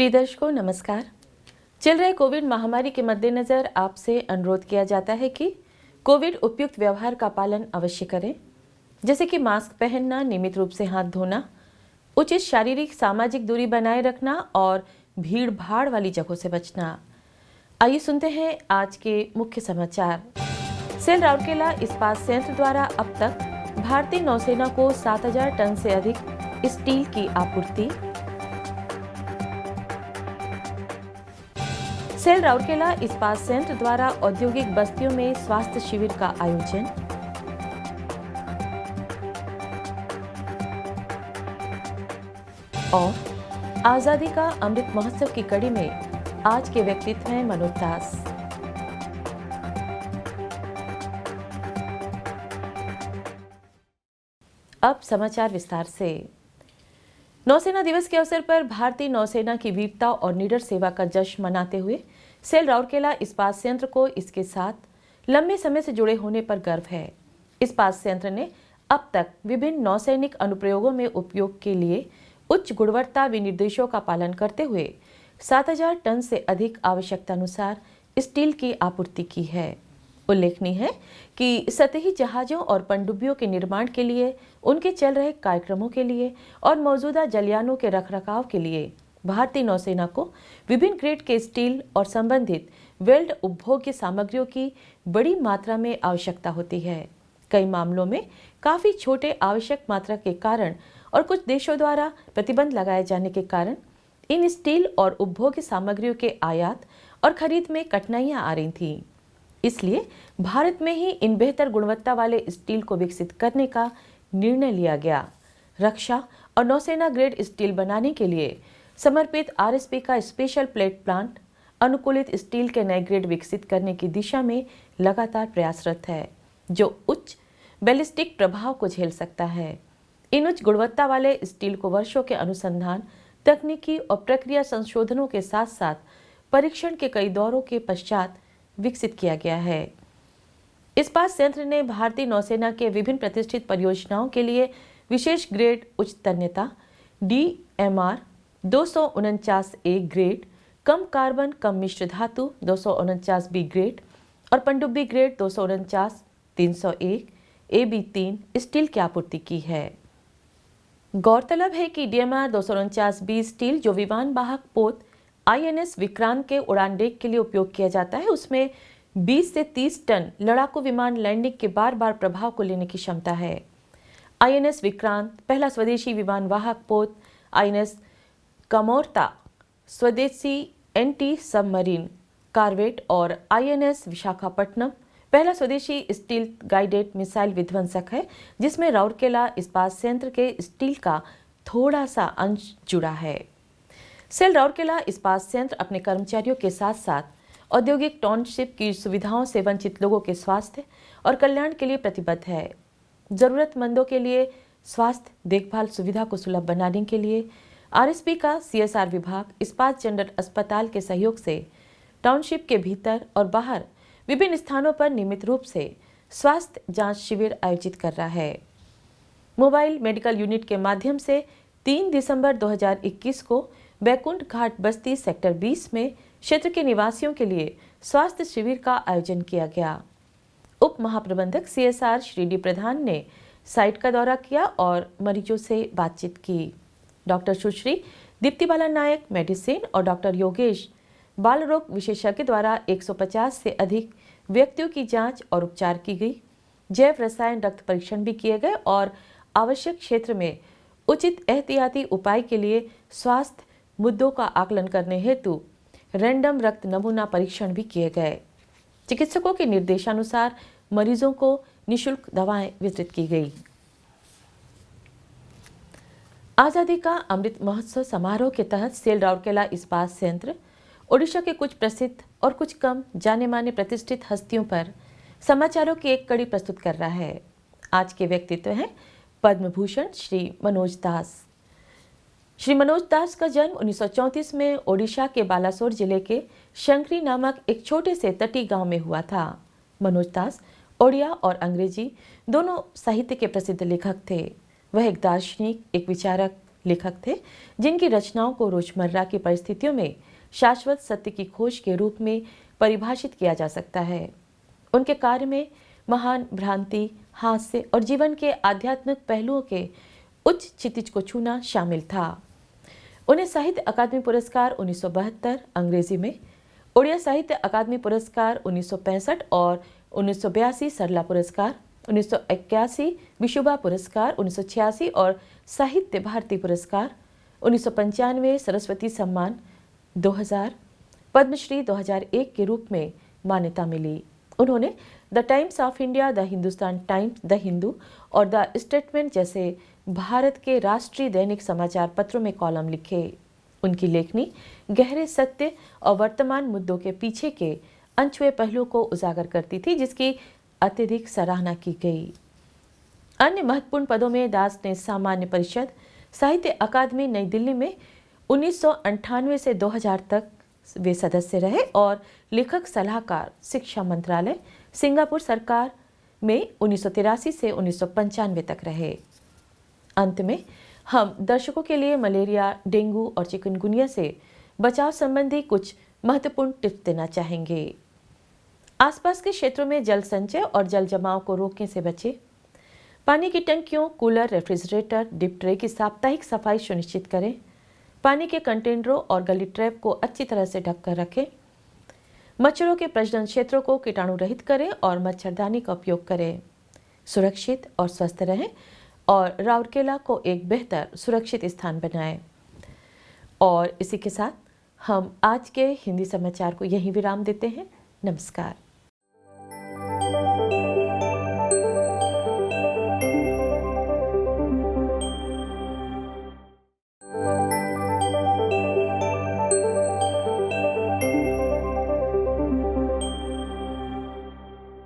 प्रिय दर्शकों नमस्कार। चल रहे कोविड महामारी के मद्देनजर आपसे अनुरोध किया जाता है कि कोविड उपयुक्त व्यवहार का पालन अवश्य करें, जैसे कि मास्क पहनना, नियमित रूप से हाथ धोना, उचित शारीरिक सामाजिक दूरी बनाए रखना और भीड़ भाड़ वाली जगहों से बचना। आइए सुनते हैं आज के मुख्य समाचार। सेल राउरकेला इस्पात संयंत्र द्वारा अब तक भारतीय नौसेना को 7000 टन से अधिक स्टील की आपूर्ति। सेल राउरकेला इस्पात संयंत्र द्वारा औद्योगिक बस्तियों में स्वास्थ्य शिविर का आयोजन। और आजादी का अमृत महोत्सव की कड़ी में आज के व्यक्तित्व हैं मनोज दास। अब समाचार विस्तार से। नौसेना दिवस के अवसर पर भारतीय नौसेना की वीरता और निडर सेवा का जश्न मनाते हुए सेल राउरकेला इस्पात संयंत्र को इसके साथ लंबे समय से जुड़े होने पर गर्व है। इस्पात संयंत्र ने अब तक विभिन्न नौसैनिक अनुप्रयोगों में उपयोग के लिए उच्च गुणवत्ता विनिर्देशों का पालन करते हुए 7000 टन से अधिक आवश्यकता अनुसार स्टील की आपूर्ति की है। उल्लेखनीय है कि सतही जहाजों और पनडुब्बियों के निर्माण के लिए, उनके चल रहे कार्यक्रमों के लिए और मौजूदा जलयानों के रखरखाव के लिए भारतीय नौसेना को विभिन्न ग्रेड के स्टील और संबंधित वेल्ड उपभोग्य सामग्रियों की बड़ी मात्रा में आवश्यकता होती है। कई मामलों में काफी छोटे आवश्यक मात्रा के कारण और कुछ देशों द्वारा प्रतिबंध लगाए जाने के कारण इन स्टील और उपभोग्य सामग्रियों के आयात और खरीद में कठिनाइयां आ रही थीं। इसलिए भारत में ही इन बेहतर गुणवत्ता वाले स्टील को विकसित करने का निर्णय लिया गया। रक्षा और नौसेना ग्रेड स्टील बनाने के लिए समर्पित आरएसपी का स्पेशल प्लेट प्लांट अनुकूलित स्टील के नए ग्रेड विकसित करने की दिशा में लगातार प्रयासरत है, जो उच्च बैलिस्टिक प्रभाव को झेल सकता है। इन उच्च गुणवत्ता वाले स्टील को वर्षों के अनुसंधान, तकनीकी और प्रक्रिया संशोधनों के साथ साथ परीक्षण के कई दौरों के पश्चात विकसित किया गया है। इस्पात संयंत्र ने भारतीय नौसेना के विभिन्न प्रतिष्ठित परियोजनाओं के लिए विशेष ग्रेड उच्च तन्यता DMR 249A ग्रेड, कम कार्बन कम मिश्र धातु 249B ग्रेड और पनडुब्बी ग्रेड 249-301 AB3 स्टील की आपूर्ति की है। गौरतलब है कि DMR 249B स्टील जो विमान वाहक पोत INS विक्रांत के उड़ान डेक के लिए उपयोग किया जाता है, उसमें 20 से 30 टन लड़ाकू विमान लैंडिंग के बार बार प्रभाव को लेने की क्षमता है। INS विक्रांत पहला स्वदेशी विमान वाहक पोत, INS कमोरता स्वदेशी एंटी सबमरीन कार्वेट और INS विशाखापट्टनम पहला स्वदेशी स्टील गाइडेड मिसाइल विध्वंसक है, जिसमें राउरकेला इस्पात संयंत्र के स्टील का थोड़ा सा अंश जुड़ा है। सेल राउरकेला इस्पात संयंत्र अपने कर्मचारियों के साथ साथ औद्योगिक टाउनशिप की सुविधाओं से वंचित लोगों के स्वास्थ्य और कल्याण के लिए प्रतिबद्ध है। जरूरतमंदों के लिए स्वास्थ्य देखभाल सुविधा को सुलभ बनाने के लिए आरएसपी का CSR विभाग इस्पात जनरल अस्पताल के सहयोग से टाउनशिप के भीतर और बाहर विभिन्न स्थानों पर नियमित रूप से स्वास्थ्य जांच शिविर आयोजित कर रहा है। मोबाइल मेडिकल यूनिट के माध्यम से 3 दिसंबर 2021 को बैकुंठ घाट बस्ती सेक्टर 20 में क्षेत्र के निवासियों के लिए स्वास्थ्य शिविर का आयोजन किया गया। उप महाप्रबंधक CSR श्री डी प्रधान ने साइट का दौरा किया और मरीजों से बातचीत की। डॉक्टर सुश्री दीप्ति बाला नायक मेडिसिन और डॉक्टर योगेश बाल रोग विशेषज्ञ द्वारा 150 से अधिक व्यक्तियों की जांच और उपचार की गई। जैव रसायन रक्त परीक्षण भी किए गए और आवश्यक क्षेत्र में उचित एहतियाती उपाय के लिए स्वास्थ्य मुद्दों का आकलन करने हेतु रैंडम रक्त नमूना परीक्षण भी किए गए। चिकित्सकों के निर्देशानुसार मरीजों को निःशुल्क दवाएं वितरित की गई। आजादी का अमृत महोत्सव समारोह के तहत सेल राउरकेला इस्पात संयंत्र ओडिशा के कुछ प्रसिद्ध और कुछ कम जाने माने प्रतिष्ठित हस्तियों पर समाचारों की एक कड़ी प्रस्तुत कर रहा है। आज के व्यक्तित्व हैं पद्म भूषण श्री मनोज दास। श्री मनोज दास का जन्म 1934 में ओडिशा के बालासोर जिले के शंकरी नामक एक छोटे से तटीय गांव में हुआ था। मनोज दास ओडिया और अंग्रेजी दोनों साहित्य के प्रसिद्ध लेखक थे। वह एक दार्शनिक, एक विचारक, लेखक थे जिनकी रचनाओं को रोजमर्रा की परिस्थितियों में शाश्वत सत्य की खोज के रूप में परिभाषित किया जा सकता है। उनके कार्य में महान भ्रांति, हास्य और जीवन के आध्यात्मिक पहलुओं के उच्च क्षितिज को छूना शामिल था। उन्हें साहित्य अकादमी पुरस्कार 1972 अंग्रेजी में, उड़िया साहित्य अकादमी पुरस्कार 1965 और 1982 सरला पुरस्कार, 1981 विशुभा पुरस्कार 1986 और साहित्य भारती पुरस्कार 1995, सरस्वती सम्मान 2000, पद्मश्री 2001 के रूप में मान्यता मिली। उन्होंने the times of India, the Hindustan times, the Hindu और द स्टेटमेंट जैसे भारत के राष्ट्रीय दैनिक समाचार पत्रों में कॉलम लिखे। उनकी लेखनी गहरे सत्य और वर्तमान मुद्दों के पीछे के अनछुए पहलुओं को उजागर करती थी, जिसकी अत्यधिक सराहना की गई। अन्य महत्वपूर्ण पदों में दास ने सामान्य परिषद, साहित्य अकादमी नई दिल्ली में 1998 से 2000 तक वे सदस्य रहे और लेखक सलाहकार शिक्षा मंत्रालय, सिंगापुर सरकार में 1983 से 1995 तक रहे। अंत में हम दर्शकों के लिए मलेरिया, डेंगू और चिकनगुनिया से बचाव संबंधी कुछ महत्वपूर्ण टिप्स देना चाहेंगे। आसपास के क्षेत्रों में जल संचय और जल जमाव को रोकने से बचें। पानी की टंकियों, कूलर, रेफ्रिजरेटर, डिप ट्रे की साप्ताहिक सफाई सुनिश्चित करें। पानी के कंटेनरों और गली ट्रैप को अच्छी तरह से ढककर रखें। मच्छरों के प्रजनन क्षेत्रों को कीटाणु रहित करें और मच्छरदानी का उपयोग करें। सुरक्षित और स्वस्थ रहें और राउरकेला को एक बेहतर सुरक्षित स्थान बनाएं। और इसी के साथ हम आज के हिंदी समाचार को यहीं विराम देते हैं। नमस्कार।